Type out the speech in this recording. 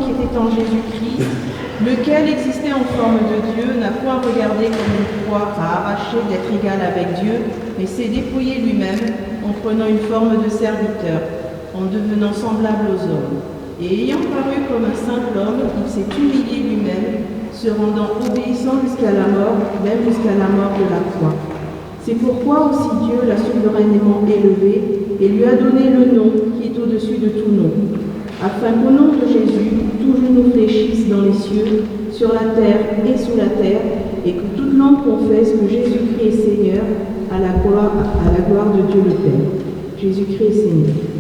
qui était en Jésus-Christ, lequel existait en forme de Dieu, n'a point regardé comme une proie à arracher d'être égal avec Dieu, mais s'est dépouillé lui-même en prenant une forme de serviteur, en devenant semblable aux hommes. Et ayant paru comme un simple homme, il s'est humilié lui-même, se rendant obéissant jusqu'à la mort, même jusqu'à la mort de la croix. C'est pourquoi aussi Dieu l'a souverainement élevé et lui a donné le nom qui est au-dessus de tout nom, afin qu'au nom de Jésus, tout genou fléchisse dans les cieux, sur la terre et sous la terre, et que toute langue confesse que Jésus-Christ est Seigneur, à la gloire de Dieu le Père. Jésus-Christ est Seigneur.